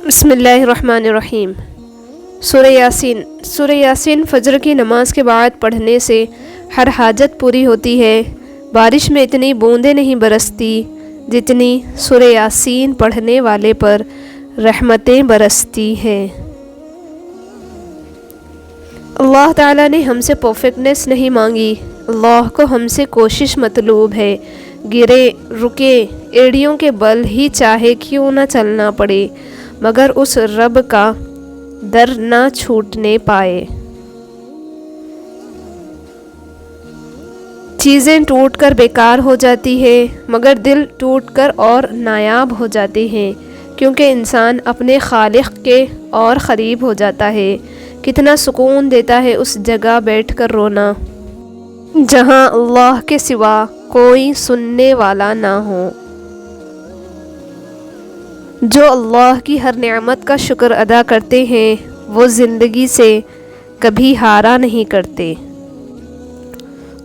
بسم اللہ الرحمن الرحیم۔ سورہ یاسین فجر کی نماز کے بعد پڑھنے سے ہر حاجت پوری ہوتی ہے۔ بارش میں اتنی بوندیں نہیں برستی جتنی سورہ یاسین پڑھنے والے پر رحمتیں برستی ہیں۔ اللہ تعالیٰ نے ہم سے پرفیکٹنس نہیں مانگی، اللہ کو ہم سے کوشش مطلوب ہے۔ گرے رکے ایڑیوں کے بل ہی چاہے کیوں نہ چلنا پڑے، مگر اس رب کا در نہ چھوٹنے پائے۔ چیزیں ٹوٹ کر بیکار ہو جاتی ہے، مگر دل ٹوٹ کر اور نایاب ہو جاتے ہیں، کیونکہ انسان اپنے خالق کے اور قریب ہو جاتا ہے۔ کتنا سکون دیتا ہے اس جگہ بیٹھ کر رونا جہاں اللہ کے سوا کوئی سننے والا نہ ہو۔ جو اللہ کی ہر نعمت کا شکر ادا کرتے ہیں وہ زندگی سے کبھی ہارا نہیں کرتے۔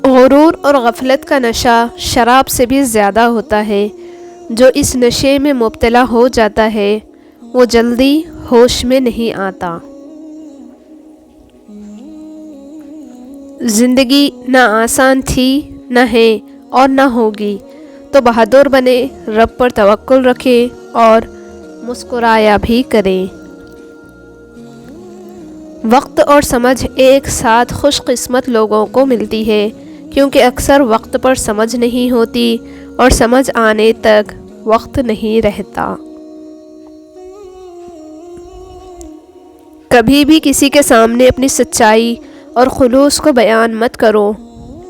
غرور اور غفلت کا نشہ شراب سے بھی زیادہ ہوتا ہے۔ جو اس نشے میں مبتلا ہو جاتا ہے وہ جلدی ہوش میں نہیں آتا۔ زندگی نہ آسان تھی، نہ ہے اور نہ ہوگی، تو بہادر بنے، رب پر توکل رکھے اور مسکرایا بھی کریں۔ وقت اور سمجھ ایک ساتھ خوش قسمت لوگوں کو ملتی ہے، کیونکہ اکثر وقت پر سمجھ نہیں ہوتی اور سمجھ آنے تک وقت نہیں رہتا۔ کبھی بھی کسی کے سامنے اپنی سچائی اور خلوص کو بیان مت کرو،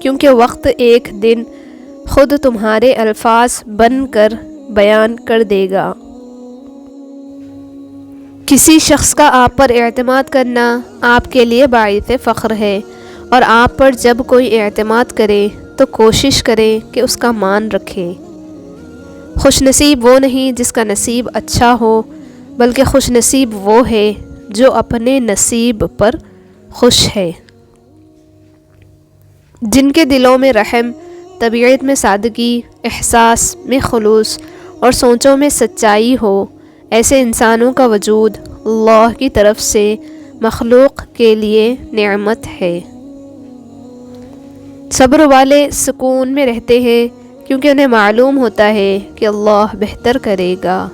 کیونکہ وقت ایک دن خود تمہارے الفاظ بن کر بیان کر دے گا۔ کسی شخص کا آپ پر اعتماد کرنا آپ کے لیے باعث فخر ہے، اور آپ پر جب کوئی اعتماد کرے تو کوشش کرے کہ اس کا مان رکھے۔ خوش نصیب وہ نہیں جس کا نصیب اچھا ہو، بلکہ خوش نصیب وہ ہے جو اپنے نصیب پر خوش ہے۔ جن کے دلوں میں رحم، طبیعت میں سادگی، احساس میں خلوص اور سوچوں میں سچائی ہو، ایسے انسانوں کا وجود اللہ کی طرف سے مخلوق کے لیے نعمت ہے۔ صبر والے سکون میں رہتے ہیں، کیونکہ انہیں معلوم ہوتا ہے کہ اللہ بہتر کرے گا۔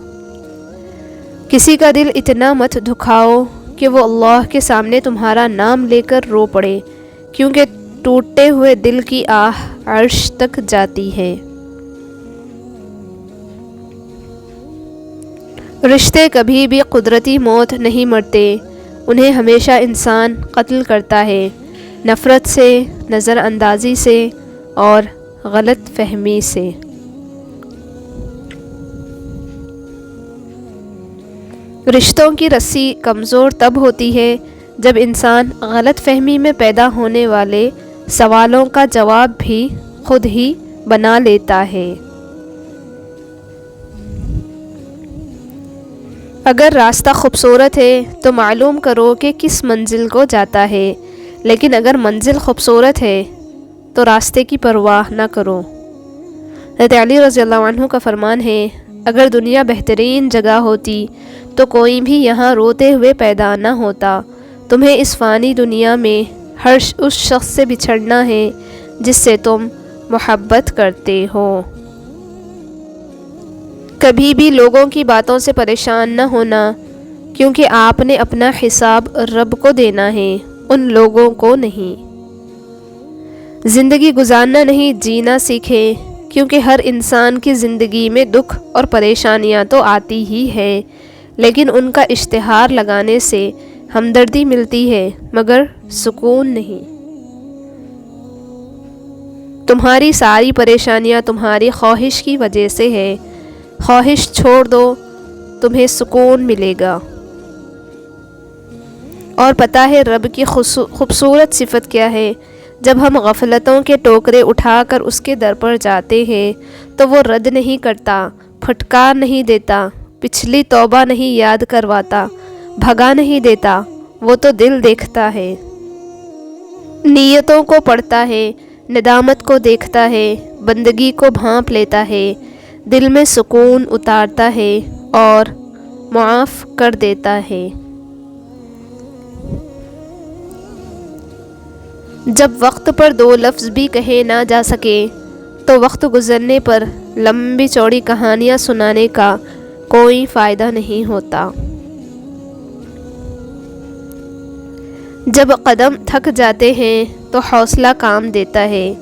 کسی کا دل اتنا مت دکھاؤ کہ وہ اللہ کے سامنے تمہارا نام لے کر رو پڑے، کیونکہ ٹوٹے ہوئے دل کی آہ عرش تک جاتی ہے۔ رشتے کبھی بھی قدرتی موت نہیں مرتے، انہیں ہمیشہ انسان قتل کرتا ہے، نفرت سے، نظر اندازی سے اور غلط فہمی سے۔ رشتوں کی رسی کمزور تب ہوتی ہے جب انسان غلط فہمی میں پیدا ہونے والے سوالوں کا جواب بھی خود ہی بنا لیتا ہے۔ اگر راستہ خوبصورت ہے تو معلوم کرو کہ کس منزل کو جاتا ہے، لیکن اگر منزل خوبصورت ہے تو راستے کی پرواہ نہ کرو۔ حضرت علی رضی اللہ عنہ کا فرمان ہے، اگر دنیا بہترین جگہ ہوتی تو کوئی بھی یہاں روتے ہوئے پیدا نہ ہوتا۔ تمہیں اس فانی دنیا میں اس شخص سے بچھڑنا ہے جس سے تم محبت کرتے ہو۔ کبھی بھی لوگوں کی باتوں سے پریشان نہ ہونا، کیونکہ آپ نے اپنا حساب رب کو دینا ہے، ان لوگوں کو نہیں۔ زندگی گزارنا نہیں، جینا سیکھیں، کیونکہ ہر انسان کی زندگی میں دکھ اور پریشانیاں تو آتی ہی ہے، لیکن ان کا اشتہار لگانے سے ہمدردی ملتی ہے، مگر سکون نہیں۔ تمہاری ساری پریشانیاں تمہاری خواہش کی وجہ سے ہے، خواہش چھوڑ دو، تمہیں سکون ملے گا۔ اور پتہ ہے رب کی خوبصورت صفت کیا ہے؟ جب ہم غفلتوں کے ٹوکرے اٹھا کر اس کے در پر جاتے ہیں تو وہ رد نہیں کرتا، پھٹکار نہیں دیتا، پچھلی توبہ نہیں یاد کرواتا، بھگا نہیں دیتا، وہ تو دل دیکھتا ہے، نیتوں کو پڑھتا ہے، ندامت کو دیکھتا ہے، بندگی کو بھانپ لیتا ہے، دل میں سکون اتارتا ہے اور معاف کر دیتا ہے۔ جب وقت پر دو لفظ بھی کہے نہ جا سکے تو وقت گزرنے پر لمبی چوڑی کہانیاں سنانے کا کوئی فائدہ نہیں ہوتا۔ جب قدم تھک جاتے ہیں تو حوصلہ کام دیتا ہے،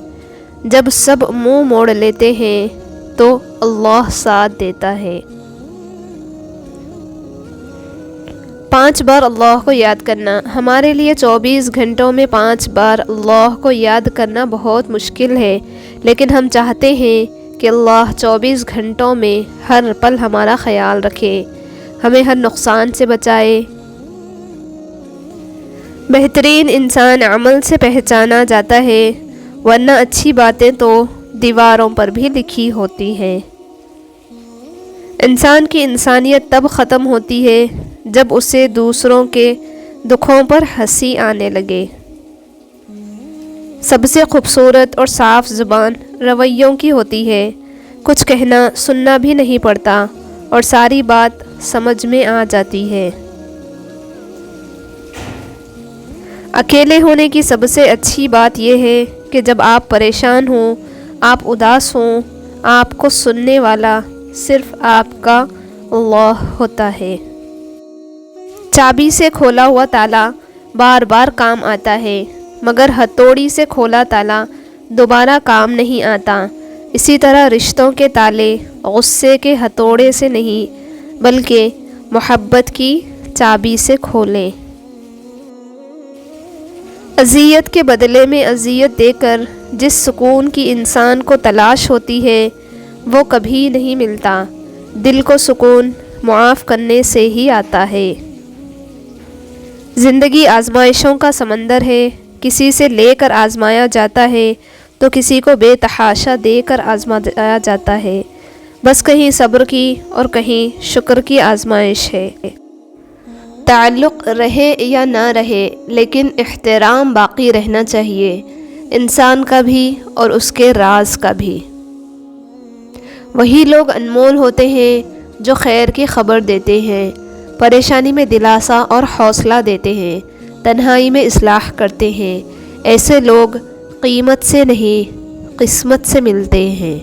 جب سب منہ موڑ لیتے ہیں تو اللہ ساتھ دیتا ہے۔ 5 بار اللہ کو یاد کرنا ہمارے لیے 24 گھنٹوں میں 5 بار اللہ کو یاد کرنا بہت مشکل ہے، لیکن ہم چاہتے ہیں کہ اللہ 24 گھنٹوں میں ہر پل ہمارا خیال رکھے، ہمیں ہر نقصان سے بچائے۔ بہترین انسان عمل سے پہچانا جاتا ہے، ورنہ اچھی باتیں تو دیواروں پر بھی لکھی ہوتی ہیں۔ انسان کی انسانیت تب ختم ہوتی ہے جب اسے دوسروں کے دکھوں پر ہنسی آنے لگے۔ سب سے خوبصورت اور صاف زبان رویوں کی ہوتی ہے، کچھ کہنا سننا بھی نہیں پڑتا اور ساری بات سمجھ میں آ جاتی ہے۔ اکیلے ہونے کی سب سے اچھی بات یہ ہے کہ جب آپ پریشان ہوں، آپ اداس ہوں، آپ کو سننے والا صرف آپ کا اللہ ہوتا ہے۔ چابی سے کھولا ہوا تالا بار بار کام آتا ہے، مگر ہتھوڑی سے کھولا تالا دوبارہ کام نہیں آتا۔ اسی طرح رشتوں کے تالے غصے کے ہتھوڑے سے نہیں بلکہ محبت کی چابی سے کھولیں۔ اذیت کے بدلے میں اذیت دے کر جس سکون کی انسان کو تلاش ہوتی ہے وہ کبھی نہیں ملتا۔ دل کو سکون معاف کرنے سے ہی آتا ہے۔ زندگی آزمائشوں کا سمندر ہے، کسی سے لے کر آزمایا جاتا ہے تو کسی کو بے تحاشا دے کر آزمایا جاتا ہے۔ بس کہیں صبر کی اور کہیں شکر کی آزمائش ہے۔ تعلق رہے یا نہ رہے لیکن احترام باقی رہنا چاہیے، انسان کا بھی اور اس کے راز کا بھی۔ وہی لوگ انمول ہوتے ہیں جو خیر کی خبر دیتے ہیں، پریشانی میں دلاسا اور حوصلہ دیتے ہیں، تنہائی میں اصلاح کرتے ہیں۔ ایسے لوگ قیمت سے نہیں قسمت سے ملتے ہیں۔